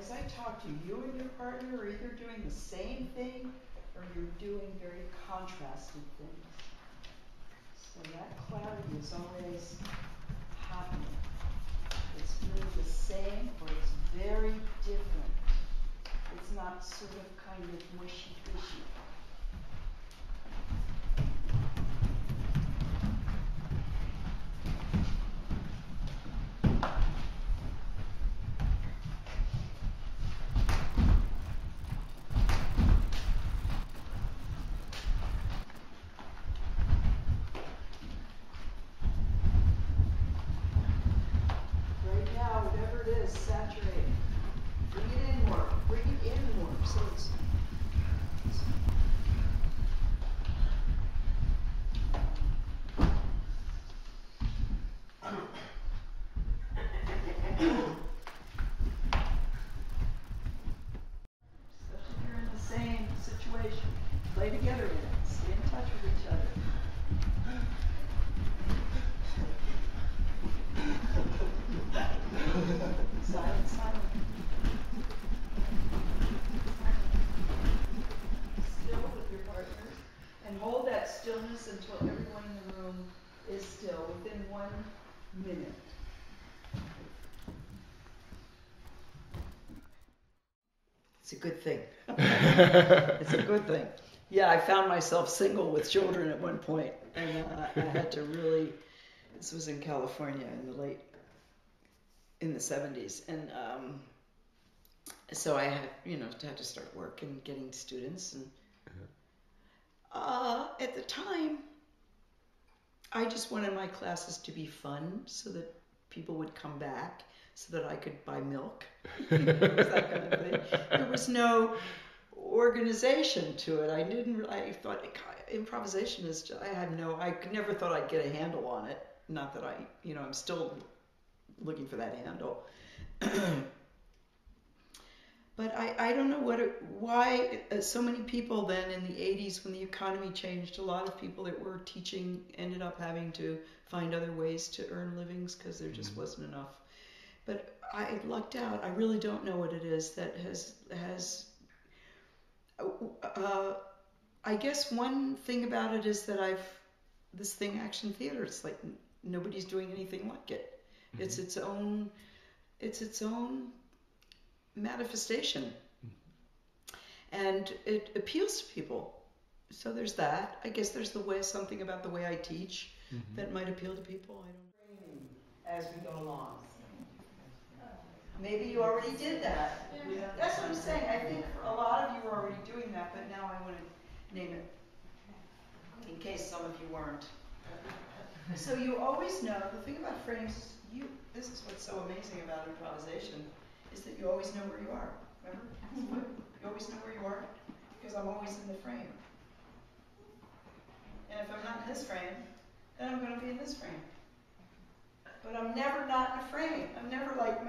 as I talk to you, you and your partner are either doing the same thing or you're doing very contrasted things. So that clarity is always happening. It's really the same or it's very different. It's not sort of kind of mushy-fishy. Play together with it. Stay in touch with each other. Silent, silent. Still with your partner. And hold that stillness until everyone in the room is still within 1 minute. It's a good thing. It's a good thing. Yeah, I found myself single with children at one point, and I had to really. This was in California in the 70s, and so I had, had to start work and getting students, and at the time, I just wanted my classes to be fun, so that people would come back, so that I could buy milk. It was that kind of thing. There was no organization to it. I thought improvisation is just, I never thought I'd get a handle on it. Not that I'm still looking for that handle. But I don't know why so many people then in the 80s, when the economy changed, a lot of people that were teaching ended up having to find other ways to earn livings because there just wasn't enough. But I lucked out. I really don't know what it is that has I guess one thing about it is that this thing, action theater, it's like nobody's doing anything like it. It's its own manifestation. And it appeals to people. So there's that. I guess there's something about the way I teach that might appeal to people. I don't know. As we go along. Maybe you already did that. Yeah. That's what I'm saying. I think a lot of you are already doing that, but now I want to name it in case some of you weren't. So you always know, the thing about frames, this is what's so amazing about improvisation, is that you always know where you are. Remember? You always know where you are, because I'm always in the frame. And if I'm not in this frame, then I'm going to be in this frame. But I'm never not in a frame. I'm never like,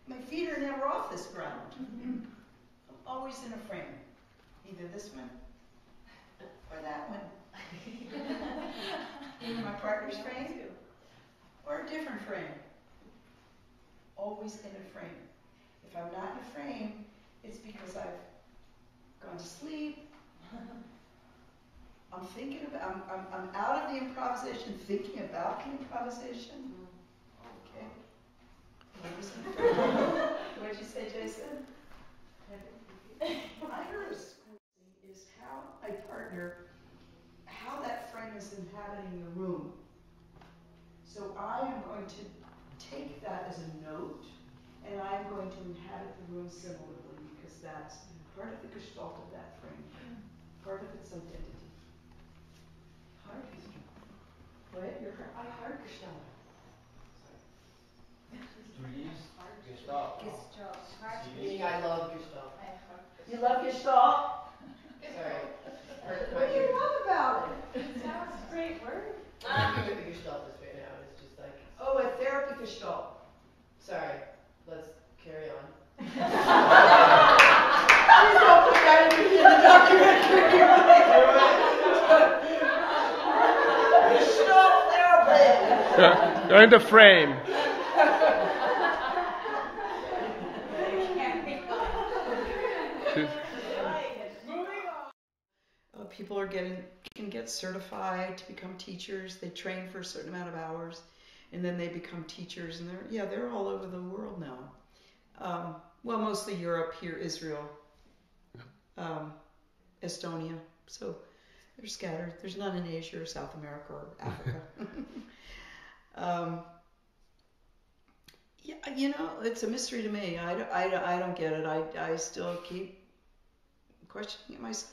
my feet are never off this ground. I'm always in a frame. Either this one or that one. Either my partner's frame or a different frame. Always in a frame. If I'm not in a frame, it's because I've gone to sleep. I'm thinking about, I'm out of the improvisation, thinking about the improvisation. Okay. What did you say, Jason? I heard is how my partner, how that frame is inhabiting the room. So I am going to take that as a note, and I'm going to inhabit the room similarly, because that's part of the gestalt of that frame, part of its identity. What? I heart gestalt. Gestalt. Meaning I love Gestalt. You love Gestalt? Sorry. What do you love about it? It sounds a great word. I'm with the Gestaltist right now. It's just like. Oh, a therapy Gestalt. Sorry. Let's carry on. Please don't put that in the documentary. Gestalt therapy. You're in the frame. People can get certified to become teachers. They train for a certain amount of hours, and then they become teachers. And they're all over the world now. Well, mostly Europe, here, Israel, Estonia. So they're scattered. There's none in Asia or South America or Africa. Yeah, it's a mystery to me. I don't get it. I still keep questioning it myself.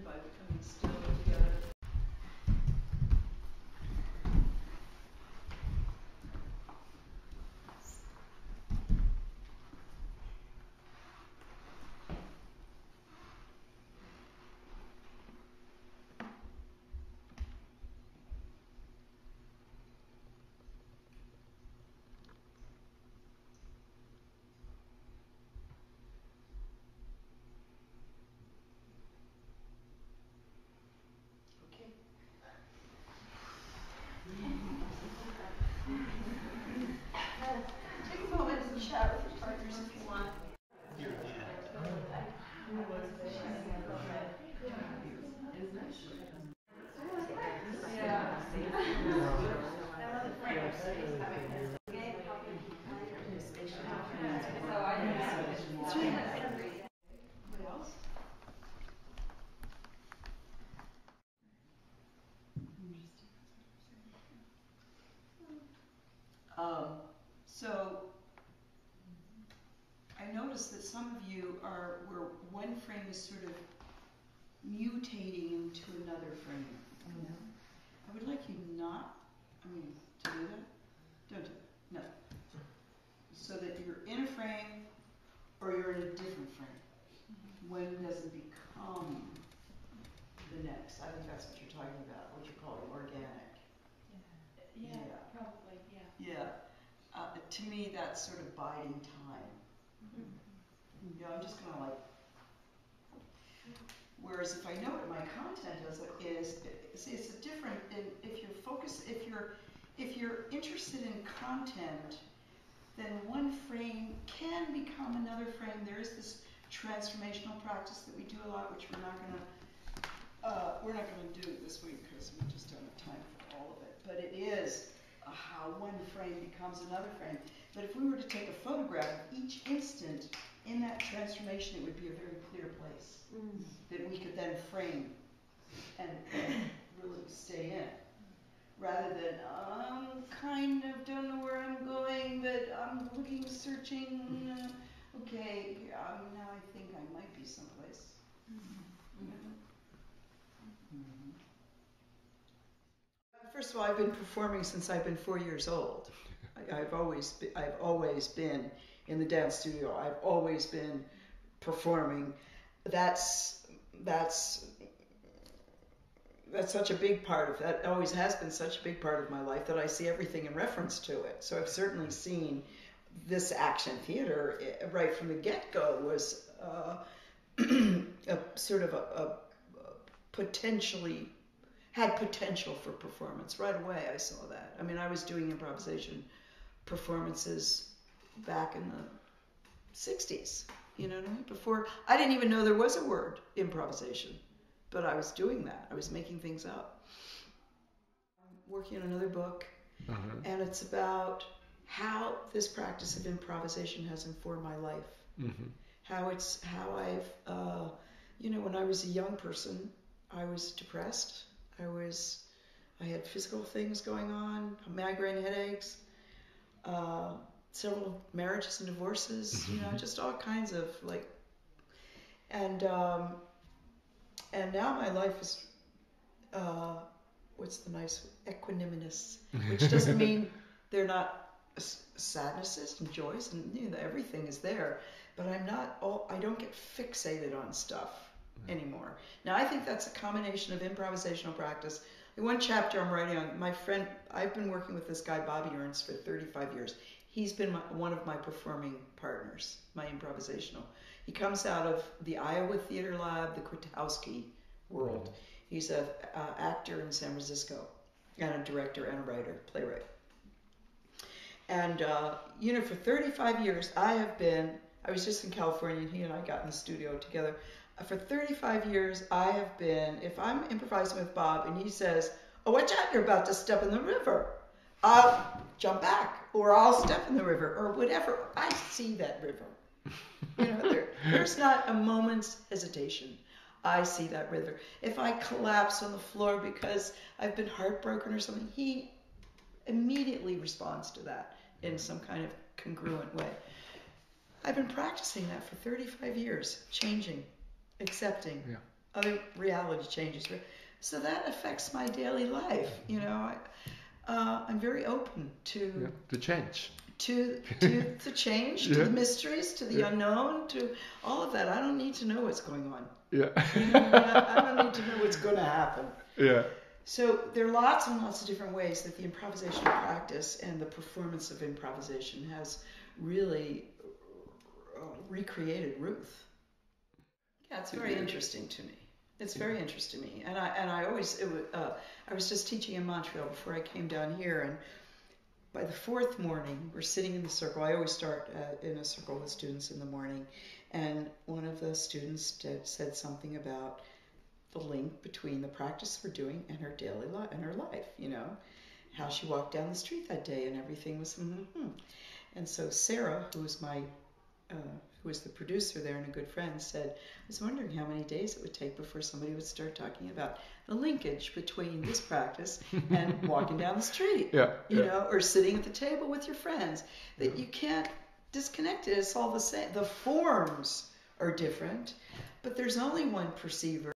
By becoming still together. So I noticed that some of you are where one frame is sort of mutating into another frame. I would like you not, to do that. Don't do that. No. So that you're in a frame or you're in a different frame. When does it become the next? I think that's what you're talking about, what you call organic. Yeah, probably, yeah. Yeah. To me, that's sort of biding time. You know, I'm just going to like. Whereas if I know what my content is it's a different. If you're focused, if you're interested in content, then one frame can become another frame. There is this transformational practice that we do a lot, which we're not going to do this week because we just don't have time for all of it. But it is how one frame becomes another frame. But if we were to take a photograph of each instant in that transformation, it would be a very clear place that we could then frame and really stay in. Rather than, kind of don't know where I'm going, but I'm looking, searching, okay, now I think I might be someplace. First of all, I've been performing since I've been 4 years old. I've always been in the dance studio. I've always been performing. That's such a big part of that. Always has been such a big part of my life that I see everything in reference to it. So I've certainly seen this action theater right from the get-go was a sort of a potentially had potential for performance right away. I saw that. I mean, I was doing improvisation performances back in the 60s. You know what I mean? Before, I didn't even know there was a word improvisation, but I was doing that. I was making things up. I'm working on another book, and it's about how this practice of improvisation has informed my life. How I've, when I was a young person, I was depressed. I had physical things going on, migraine headaches, several marriages and divorces, just all kinds of and now my life is, what's the nice, equanimous, which doesn't mean they're not sadnesses and joys and everything is there, but I don't get fixated on stuff anymore. Now I think that's a combination of improvisational practice. The one chapter I'm writing on, my friend, I've been working with this guy Bobby Ernst for 35 years. He's been one of my performing partners, my improvisational. He comes out of the Iowa Theater Lab, the Krutowski world. He's an actor in San Francisco and a director and a writer, playwright. And, for 35 years I was just in California and he and I got in the studio together. For 35 years, I have been, if I'm improvising with Bob and he says, "Oh, watch out, you're about to step in the river," I'll jump back, or I'll step in the river, or whatever. I see that river. There's not a moment's hesitation. I see that river. If I collapse on the floor because I've been heartbroken or something, he immediately responds to that in some kind of congruent way. I've been practicing that for 35 years, changing. Accepting other reality changes, so that affects my daily life. I'm very open to change, to the change, to the mysteries, to the unknown, to all of that. I don't need to know what's going on. I don't need to know what's going to happen. So there are lots and lots of different ways that the improvisational practice and the performance of improvisation has really recreated Ruth. Yeah, it's very interesting to me. It's very interesting to me, and I was just teaching in Montreal before I came down here, and by the fourth morning, we're sitting in the circle. I always start in a circle with students in the morning, and one of the students said something about the link between the practice we're doing and her daily life and her life. How she walked down the street that day, and everything was And so Sarah, who was the producer there and a good friend, said, "I was wondering how many days it would take before somebody would start talking about the linkage between this practice and walking down the street, or sitting at the table with your friends, that you can't disconnect it. It's all the same. The forms are different, but there's only one perceiver.